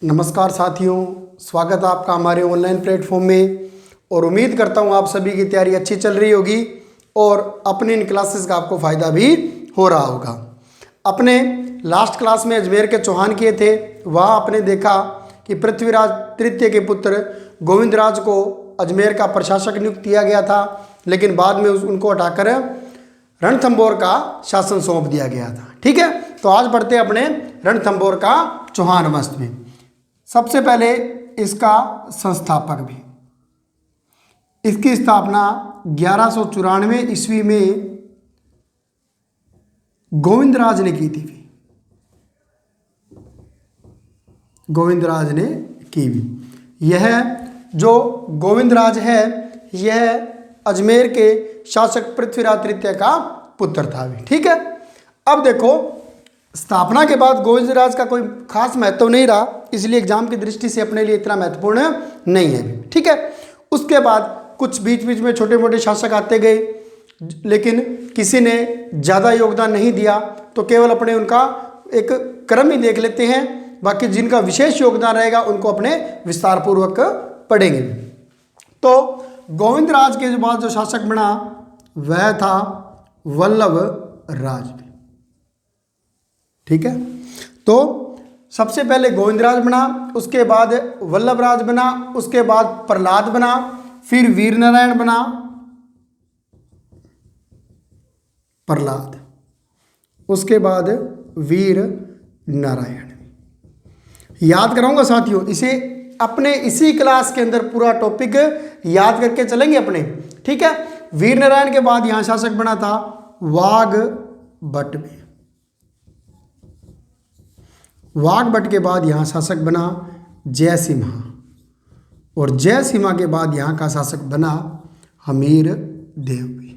नमस्कार साथियों, स्वागत है आपका हमारे ऑनलाइन प्लेटफॉर्म में। और उम्मीद करता हूँ आप सभी की तैयारी अच्छी चल रही होगी और अपने इन क्लासेस का आपको फ़ायदा भी हो रहा होगा। अपने लास्ट क्लास में अजमेर के चौहान किए थे, वहाँ आपने देखा कि पृथ्वीराज तृतीय के पुत्र गोविंदराज को अजमेर का प्रशासक नियुक्त किया गया था, लेकिन बाद में उनको हटाकर रणथंभौर का शासन सौंप दिया गया था। ठीक है, तो आज बढ़ते हैं अपने रणथंभौर का चौहान वंश में। सबसे पहले इसका संस्थापक भी, इसकी स्थापना 1194 ईस्वी में गोविंदराज ने की थी। गोविंदराज ने की भी। यह जो गोविंदराज है यह अजमेर के शासक पृथ्वीराज तृतीय का पुत्र था भी। ठीक है, अब देखो स्थापना के बाद गोविंदराज का कोई खास महत्व नहीं रहा, इसलिए एग्जाम की दृष्टि से अपने लिए इतना महत्वपूर्ण नहीं है। ठीक है, उसके बाद कुछ बीच बीच में छोटे मोटे शासक आते गए, लेकिन किसी ने ज़्यादा योगदान नहीं दिया, तो केवल अपने उनका एक क्रम ही देख लेते हैं। बाकी जिनका विशेष योगदान रहेगा उनको अपने विस्तार पूर्वक पढ़ेंगे। तो गोविंदराज के बाद जो शासक बना वह था वल्लभ राज भी। ठीक है, तो सबसे पहले गोविंदराज बना, उसके बाद वल्लभ राज बना, उसके बाद प्रहलाद बना, फिर वीर नारायण बना। प्रहलाद, उसके बाद वीर नारायण। याद कराऊंगा साथियों, इसे अपने इसी क्लास के अंदर पूरा टॉपिक याद करके चलेंगे अपने। ठीक है, वीर नारायण के बाद यहां शासक बना था वाघभट्ट भी। वाघभट्ट के बाद यहाँ शासक बना जयसिम्हा, और जयसिम्हा के बाद यहाँ का शासक बना हमीर देव भी।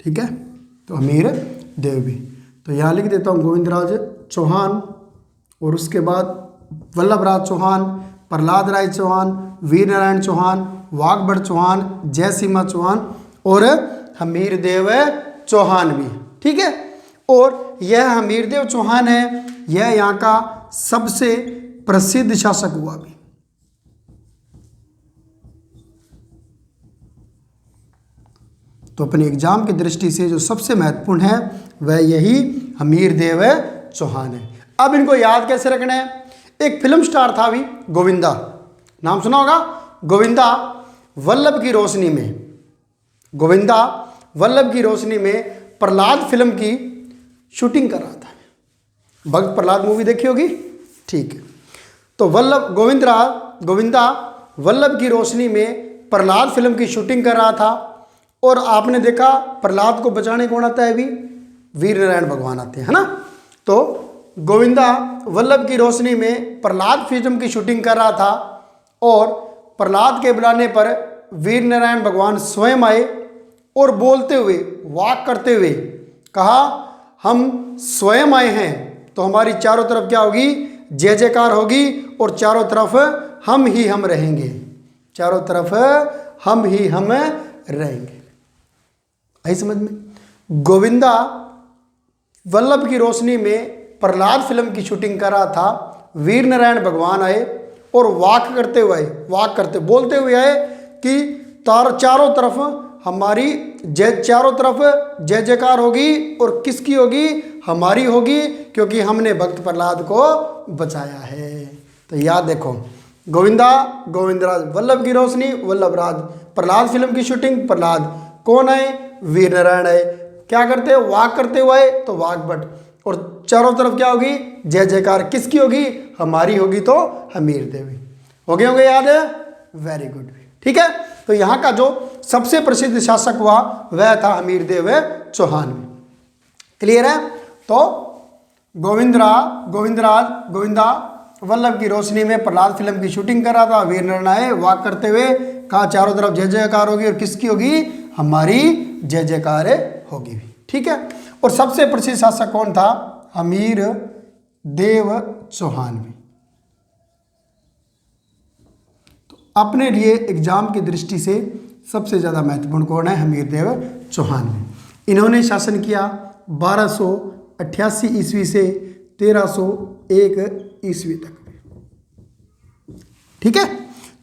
ठीक है, तो हमीर देव भी। तो यहाँ लिख देता हूँ गोविंदराज चौहान, और उसके बाद वल्लभ राज चौहान, प्रहलाद राय चौहान, वीर नारायण चौहान, वाघभट्ट चौहान, जयसिम्हा चौहान और हमीर देव चौहान भी। ठीक है, और यह हमीरदेव चौहान है, यह यहाँ का सबसे प्रसिद्ध शासक हुआ भी। तो अपने एग्जाम की दृष्टि से जो सबसे महत्वपूर्ण है वह यही हमीरदेव चौहान है। अब इनको याद कैसे रखना है? एक फिल्म स्टार था भी गोविंदा, नाम सुना होगा। गोविंदा वल्लभ की रोशनी में, गोविंदा वल्लभ की रोशनी में प्रहलाद फिल्म की शूटिंग कर रहा था। भक्त प्रहलाद मूवी देखी होगी। ठीक है, तो गोविंदा वल्लभ की रोशनी में प्रहलाद फिल्म की शूटिंग कर रहा था, और आपने देखा प्रहलाद को बचाने कौन आता है? भी वीर नारायण भगवान आते हैं, है ना। तो गोविंदा वल्लभ की रोशनी में प्रहलाद फिल्म की शूटिंग कर रहा था, और प्रहलाद के बुलाने पर वीर नारायण भगवान स्वयं आए और बोलते हुए, वाक करते हुए कहा, हम स्वयं आए हैं तो हमारी चारों तरफ क्या होगी? जय जयकार होगी, और चारों तरफ हम ही हम रहेंगे। चारों तरफ हम ही हम रहेंगे। आई समझ में? गोविंदा वल्लभ की रोशनी में प्रहलाद फिल्म की शूटिंग कर रहा था, वीर नारायण भगवान आए और वाक करते हुए, बोलते हुए आए कि चारों तरफ हमारी चारों तरफ जय जयकार होगी, और किसकी होगी? हमारी होगी, क्योंकि हमने भक्त प्रहलाद को बचाया है। तो याद देखो, गोविंदराज वल्लभ की रोशनी, वल्लभ राज प्रहलाद फिल्म की शूटिंग, प्रहलाद कौन आए? वीर नारायण आए। क्या करते? वाक करते हुए, तो वाघभट्ट, और चारों तरफ क्या होगी? जय जयकार, किसकी होगी? हमारी होगी, तो हमीर देवी। हो गए होंगे याद? Very good. ठीक है, तो यहाँ का जो सबसे प्रसिद्ध शासक हुआ वह था हमीरदेव चौहान। क्लियर है? तो गोविंदा वल्लभ की रोशनी में प्रहलाद फिल्म की शूटिंग कर रहा था, वीर नारायण आए, वाक करते हुए कहा चारों तरफ जय जयकार होगी, और किसकी होगी? हमारी जय जयकार होगी। ठीक है, और सबसे प्रसिद्ध शासक कौन था? हमीर देव चौहान भी। अपने लिए एग्जाम की दृष्टि से सबसे ज़्यादा महत्वपूर्ण कौन है? हमीरदेव चौहान। इन्होंने शासन किया 1288 ईस्वी से 1301 ईस्वी तक। ठीक है,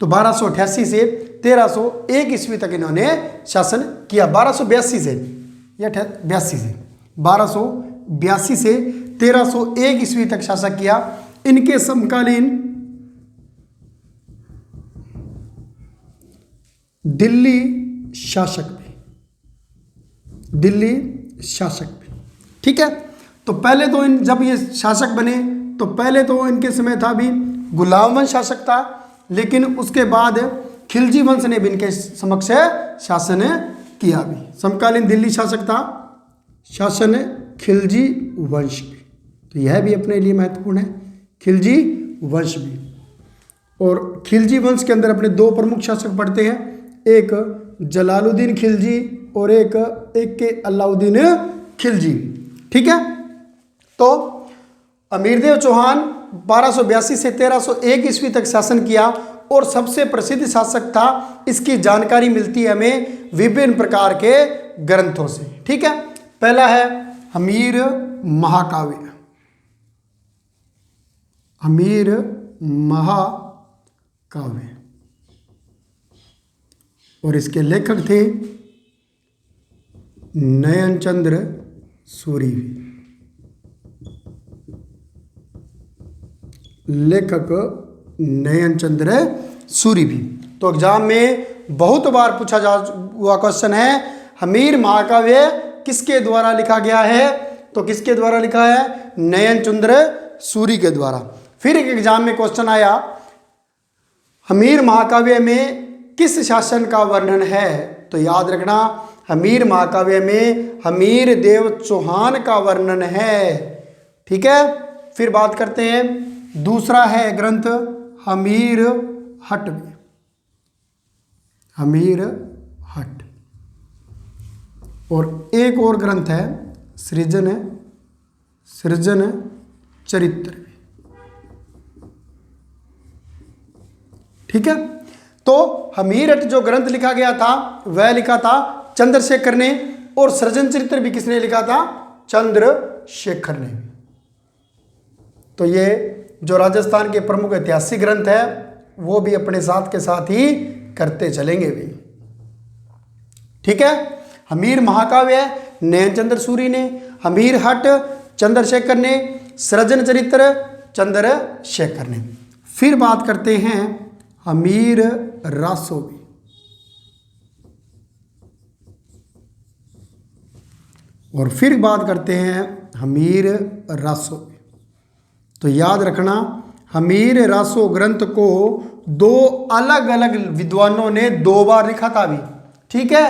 तो 1288 से 1301 ईस्वी तक इन्होंने शासन किया। 1282 से या 82 से 1282 से 1301 ईस्वी तक शासन किया। इनके समकालीन दिल्ली शासक भी, दिल्ली शासक भी। ठीक है, तो पहले तो जब ये शासक बने तो पहले तो इनके समय था भी गुलाम वंश शासक था, लेकिन उसके बाद खिलजी वंश ने भी इनके समक्ष शासन किया भी। समकालीन दिल्ली शासक था, शासन खिलजी वंश भी, तो यह भी अपने लिए महत्वपूर्ण है, खिलजी वंश भी। और खिलजी वंश के अंदर अपने दो प्रमुख शासक पढ़ते हैं, एक जलालुद्दीन खिलजी और एक के अलाउद्दीन खिलजी। ठीक है, तो अमीरदेव चौहान 1282 से 1301 ईस्वी तक शासन किया और सबसे प्रसिद्ध शासक था। इसकी जानकारी मिलती है हमें विभिन्न प्रकार के ग्रंथों से। ठीक है, पहला है हमीर महाकाव्य, हमीर महाकाव्य, और इसके लेखक थे नयनचंद्र सूरी, लेखक नयनचंद्र सूरी भी। तो एग्जाम में बहुत बार पूछा जा हुआ क्वेश्चन है, हमीर महाकाव्य किसके द्वारा लिखा गया है? तो किसके द्वारा लिखा है? नयनचंद्र सूरी के द्वारा। फिर एक एग्जाम में क्वेश्चन आया, हमीर महाकाव्य में किस शासन का वर्णन है? तो याद रखना, हमीर महाकाव्य में हमीर देव चौहान का वर्णन है। ठीक है, फिर बात करते हैं, दूसरा है ग्रंथ हमीर हट, हमीर हट, और एक और ग्रंथ है सृजन चरित्र। ठीक है, तो हमीर हट जो ग्रंथ लिखा गया था वह लिखा था चंद्रशेखर ने, और सृजन चरित्र भी किसने लिखा था? चंद्रशेखर ने। तो ये जो राजस्थान के प्रमुख ऐतिहासिक ग्रंथ है वो भी अपने साथ के साथ ही करते चलेंगे भी। ठीक है, हमीर महाकाव्य नयनचंद्र सूरी ने, हमीर हट चंद्रशेखर ने, सृजन चरित्र चंद्रशेखर ने। फिर बात करते हैं हमीर रासोवी, और फिर बात करते हैं हमीर रासोवी। तो याद रखना, हमीर रासो ग्रंथ को दो अलग अलग विद्वानों ने दो बार लिखा था भी। ठीक है,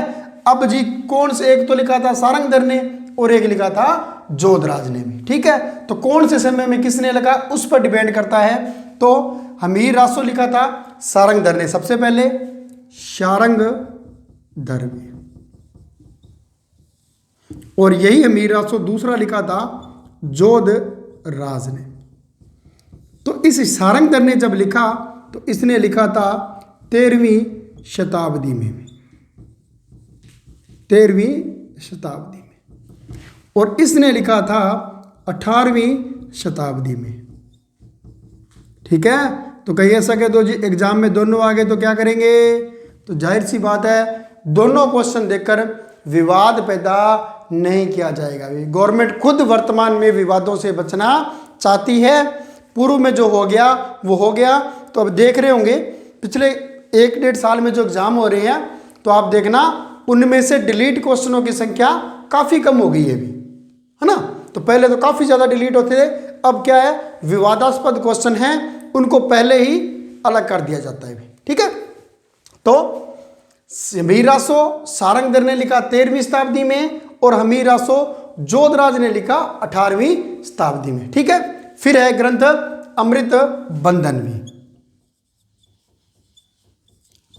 अब जी कौन से, एक तो लिखा था सारंगधर ने और एक लिखा था जोधराज ने भी। ठीक है, तो कौन से समय में किसने लिखा उस पर डिपेंड करता है। तो हमीर रासो लिखा था सारंगधर ने सबसे पहले, सारंगधर में, और यही हमीर रासो दूसरा लिखा था जोधराज ने। तो इस सारंगधर ने जब लिखा तो इसने लिखा था 13वीं शताब्दी में, 13वीं शताब्दी में, और इसने लिखा था 18वीं शताब्दी में। ठीक है, तो कही ऐसा कह दो जी एग्जाम में दोनों आ गए तो क्या करेंगे? तो जाहिर सी बात है दोनों क्वेश्चन देखकर विवाद पैदा नहीं किया जाएगा। गवर्नमेंट खुद वर्तमान में विवादों से बचना चाहती है। पूर्व में जो हो गया वो हो गया, तो अब देख रहे होंगे पिछले 1-1.5 साल में जो एग्जाम हो रहे हैं, तो आप देखना उनमें से डिलीट क्वेश्चनों की संख्या काफ़ी कम हो गई है अभी, है ना। तो पहले तो काफ़ी ज़्यादा डिलीट होते थे, अब क्या है, विवादास्पद क्वेश्चन हैं उनको पहले ही अलग कर दिया जाता है। ठीक है, तो हमीर रासो सारंगधर ने लिखा 13वीं शताब्दी में, और हमीर रासो जोधराज ने लिखा 18वीं शताब्दी में। ठीक है, फिर है ग्रंथ अमृत बंधन भी,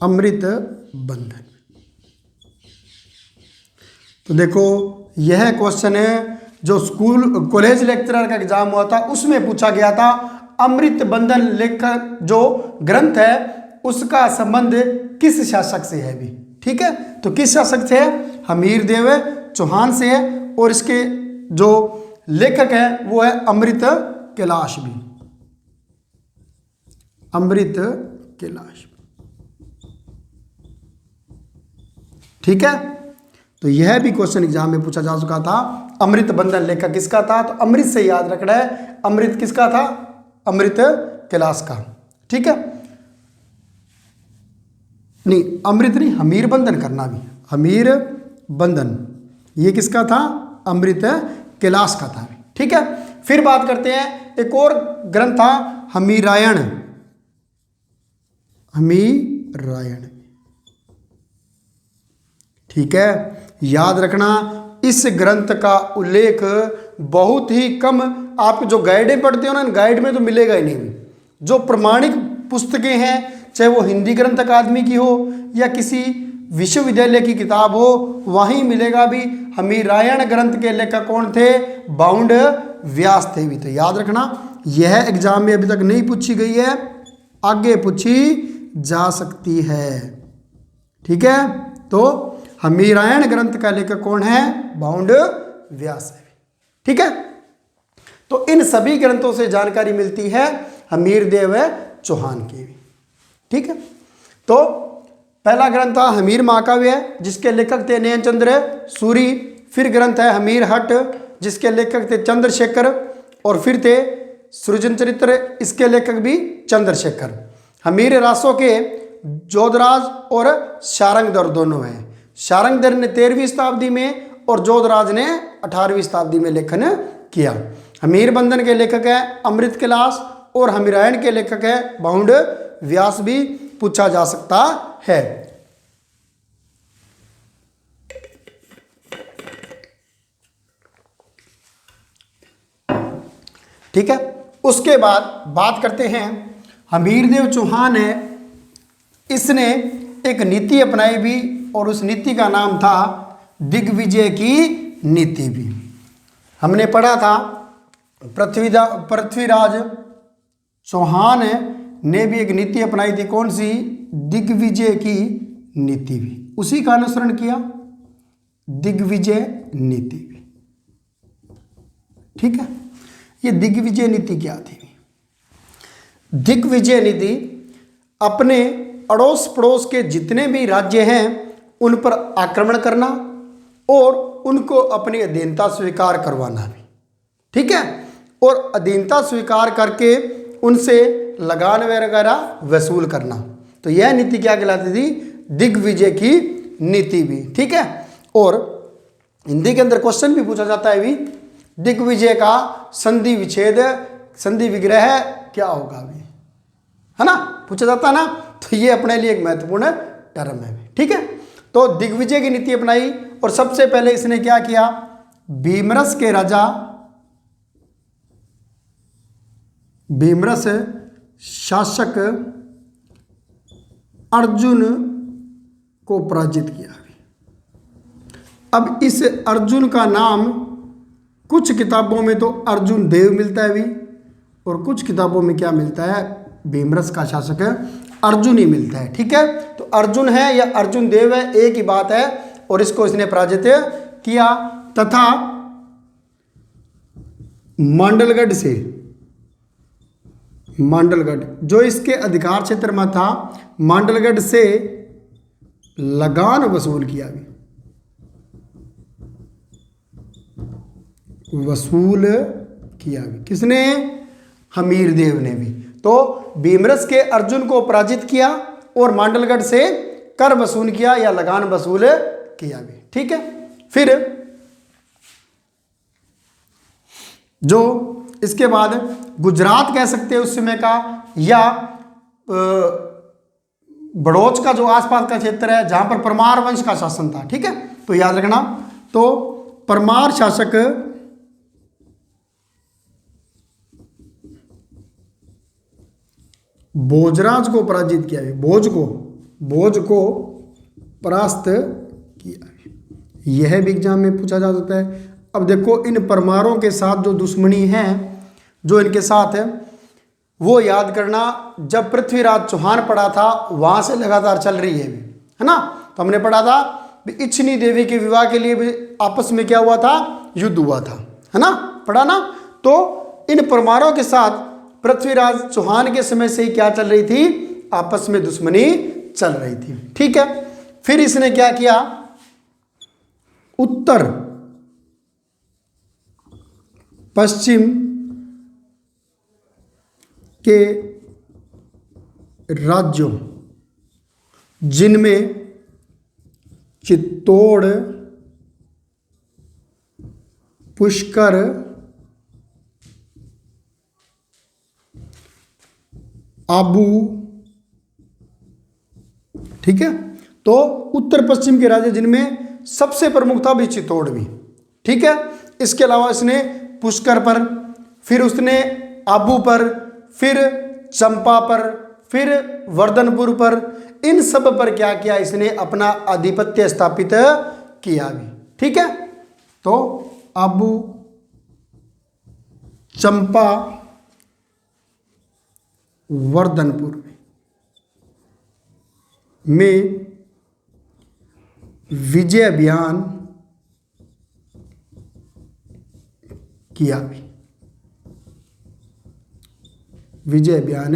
अमृत बंधन। तो देखो यह क्वेश्चन है जो स्कूल कॉलेज लेक्चरर का एग्जाम हुआ था उसमें पूछा गया था। अमृत बंधन लेखक जो ग्रंथ है उसका संबंध किस शासक से है भी। ठीक है, तो किस शासक से है? हमीर देव चौहान से है, और इसके जो लेखक है वो है अमृत कैलाश भी, अमृत कैलाश। ठीक है, तो यह भी क्वेश्चन एग्जाम में पूछा जा चुका था। अमृत बंधन लेखक किसका था? तो अमृत से याद रखना है, अमृत किसका था? अमृत कैलाश का। ठीक है, नहीं अमृत नहीं, हमीर बंधन करना भी, हमीर बंधन ये किसका था? अमृत कैलाश का था। ठीक है, फिर बात करते हैं, एक और ग्रंथ था हमीरायण, हमीरायण। ठीक है, याद रखना इस ग्रंथ का उल्लेख बहुत ही कम, आप जो गाइडें पढ़ते हो ना, गाइड में तो मिलेगा ही नहीं। जो प्रमाणिक पुस्तकें हैं, चाहे वो हिंदी ग्रंथ अकादमी की हो या किसी विश्वविद्यालय की किताब हो, वहीं मिलेगा भी। हमीरायण ग्रंथ के लेखक कौन थे? बाउंड व्यास थे भी। तो याद रखना, यह एग्जाम में अभी तक नहीं पूछी गई है, आगे पूछी जा सकती है। ठीक है, तो हमीरायण ग्रंथ का लेखक कौन है? बाउंड व्यास है। ठीक है, तो इन सभी ग्रंथों से जानकारी मिलती है हमीरदेव चौहान की भी। ठीक है, तो पहला ग्रंथ था हमीर महाकाव्य, जिसके लेखक थे नयनचंद्र सूरी। फिर ग्रंथ है हमीर हट, जिसके लेखक थे चंद्रशेखर। और फिर थे सृजन चरित्र, इसके लेखक भी चंद्रशेखर। हमीर रासों के जोधराज और शारंगधर दोनों हैं। शारंगधर ने 13वीं शताब्दी में और जोधराज ने 18वीं शताब्दी में लेखन किया। हमीर बंधन के लेखक है अमृत कैलाश और हमीरायण के लेखक है बाउंड व्यास भी पूछा जा सकता है। ठीक है, उसके बाद बात करते हैं हमीरदेव चौहान है, इसने एक नीति अपनाई भी और उस नीति का नाम था दिग्विजय की नीति भी। हमने पढ़ा था पृथ्वीराज चौहान ने भी एक नीति अपनाई थी, कौन सी? दिग्विजय की नीति भी, उसी का अनुसरण किया, दिग्विजय नीति भी। ठीक है, ये दिग्विजय नीति क्या थी? दिग्विजय नीति अपने अड़ोस पड़ोस के जितने भी राज्य हैं उन पर आक्रमण करना और उनको अपनी अधीनता स्वीकार करवाना भी। ठीक है, और अधीनता स्वीकार करके उनसे लगान वगैरह वसूल करना। तो यह नीति क्या कहलाती थी? दिग्विजय की नीति भी। ठीक है, और हिंदी के अंदर क्वेश्चन भी पूछा जाता है भी, दिग्विजय का संधि विच्छेद संधि विग्रह क्या होगा भी, है ना, पूछा जाता है ना। तो ये अपने लिए एक महत्वपूर्ण टर्म है। ठीक है, तो दिग्विजय की नीति अपनाई और सबसे पहले इसने क्या किया? भीमरस के राजा भीमरस शासक अर्जुन को पराजित किया। अब इस अर्जुन का नाम कुछ किताबों में तो अर्जुन देव मिलता है भी और कुछ किताबों में क्या मिलता है? भीमरस का शासक अर्जुन ही मिलता है। ठीक है, तो अर्जुन है या अर्जुन देव है, एक ही बात है। और इसको इसने पराजित किया तथा मांडलगढ़ से, मांडलगढ़ जो इसके अधिकार क्षेत्र में था, मांडलगढ़ से लगान वसूल किया भी, वसूल किया भी। किसने? हमीरदेव ने भी। तो भीमरस के अर्जुन को पराजित किया और मांडलगढ़ से कर वसूल किया या लगान वसूल किया भी। ठीक है, फिर जो इसके बाद गुजरात कह सकते हैं उस समय का, या बड़ौच का जो आसपास का क्षेत्र है जहां पर परमार वंश का शासन था। ठीक है, तो याद रखना, तो परमार शासक भोजराज को पराजित किया है, भोज को परास्त किया है। यह भी एग्जाम में पूछा जा सकता है। अब देखो, इन परमारों के साथ जो दुश्मनी है जो इनके साथ है वो याद करना, जब पृथ्वीराज चौहान पड़ा था वहां से लगातार चल रही है ना। तो हमने पढ़ा था इच्छनी देवी के विवाह के लिए भी आपस में क्या हुआ था? युद्ध हुआ था, है ना, पढ़ा ना। तो इन परमारों के साथ पृथ्वीराज चौहान के समय से ही क्या चल रही थी, आपस में दुश्मनी चल रही थी। ठीक है, फिर इसने क्या किया, उत्तर पश्चिम के राज्यों जिनमें चित्तौड़, पुष्कर, आबू, ठीक है, तो उत्तर पश्चिम के राज्य जिनमें सबसे प्रमुख था भी चित्तौड़ भी। ठीक है, इसके अलावा इसने पुष्कर पर, फिर उसने आबू पर, फिर चंपा पर, फिर वर्धनपुर पर, इन सब पर क्या किया, इसने अपना आधिपत्य स्थापित किया भी। ठीक है, तो आबू, चंपा, वर्धनपुर में विजय अभियान किया भी, विजय अभियान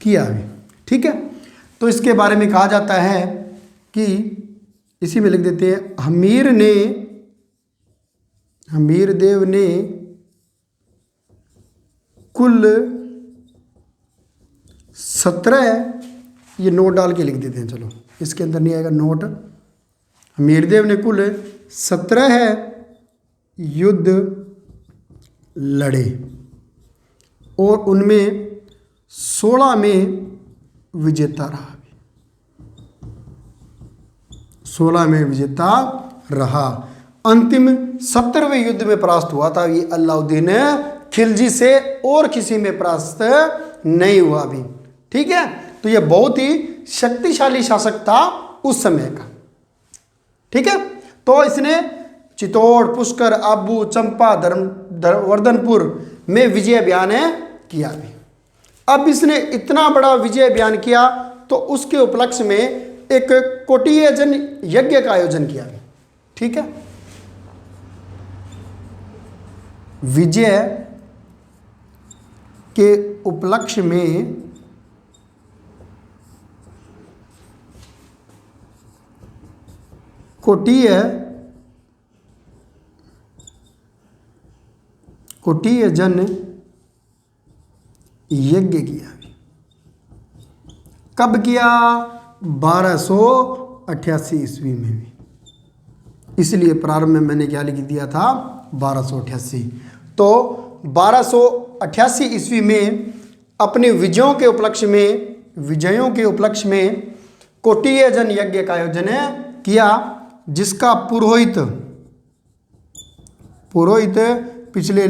किया भी। ठीक है, तो इसके बारे में कहा जाता है कि इसी में लिख देते हैं, हमीर देव ने कुल 17, ये नोट डाल के लिख देते हैं, चलो इसके अंदर नहीं आएगा नोट। हमीरदेव ने कुल 17 युद्ध लड़े और उनमें 16 में विजेता रहा, 16 में विजेता रहा। अंतिम 17वें युद्ध में परास्त हुआ था ये अलाउद्दीन खिलजी से, और किसी में परास्त नहीं हुआ भी। ठीक है, तो ये बहुत ही शक्तिशाली शासक था उस समय का। ठीक है, तो इसने चित्तौड़, पुष्कर, आबू, चंपा, वर्धनपुर में विजय अभियान किया भी। अब इसने इतना बड़ा विजय अभियान किया तो उसके उपलक्ष्य में एक कोटियजन यज्ञ का आयोजन किया। ठीक है, विजय के उपलक्ष्य में कोटियजन यज्ञ किया। कब किया, 1288 ईस्वी में भी, इसलिए प्रारंभ में मैंने क्या लिख दिया था, 1288। तो 1288 ईस्वी में अपने विजयों के उपलक्ष्य में कोटियजन यज्ञ का आयोजन किया, जिसका पुरोहित पिछले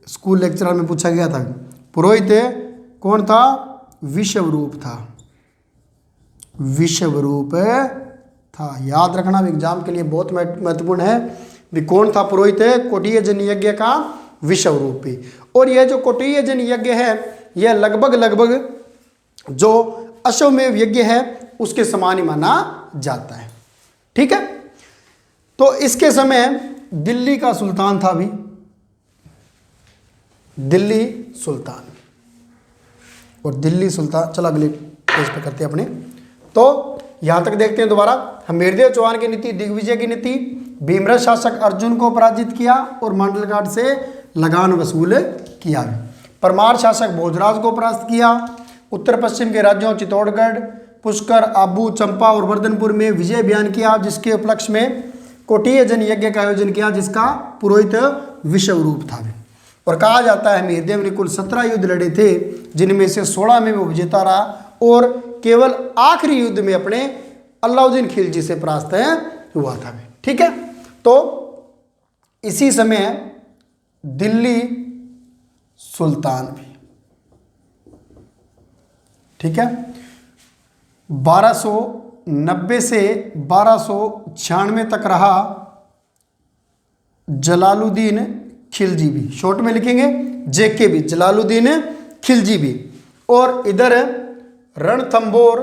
स्कूल लेक्चर में पूछा गया था, पुरोहित कौन था, विश्वरूप था, विश्वरूप था। याद रखना एग्जाम के लिए बहुत महत्वपूर्ण है भी कौन था पुरोहित कोटियजन यज्ञ का, विश्वरूप भी। और यह जो कोटियजन यज्ञ है यह लगभग जो अश्वमेध यज्ञ है उसके समान ही माना जाता है। ठीक है, तो इसके समय दिल्ली का सुल्तान था भी, दिल्ली सुल्तान। और दिल्ली सुल्तान, चलो अगले पेज पे करते हैं अपने। तो यहां तक देखते हैं दोबारा, हमीरदेव चौहान की नीति, दिग्विजय की नीति, भीमराज शासक अर्जुन को पराजित किया और मंडलघाट से लगान वसूल किया। परमार शासक भोजराज को परास्त किया। उत्तर पश्चिम के राज्यों चित्तौड़गढ़, पुष्कर, आबू, चंपा और वर्धनपुर में विजय अभियान किया, जिसके उपलक्ष्य में कोटियजन यज्ञ का आयोजन किया, जिसका पुरोहित विश्वरूप था। और कहा जाता है हमीरदेव ने कुल 17 युद्ध लड़े थे, जिनमें से 16 में वो विजेता रहा और केवल आखिरी युद्ध में अपने अलाउद्दीन खिलजी से परास्त हुआ था। ठीक है, तो इसी समय दिल्ली सुल्तान भी, ठीक है, 1290 से 1296 तक रहा जलालुद्दीन खिलजी भी, शॉर्ट में लिखेंगे जेके भी, जलालुद्दीन खिलजी भी। और इधर रणथंबोर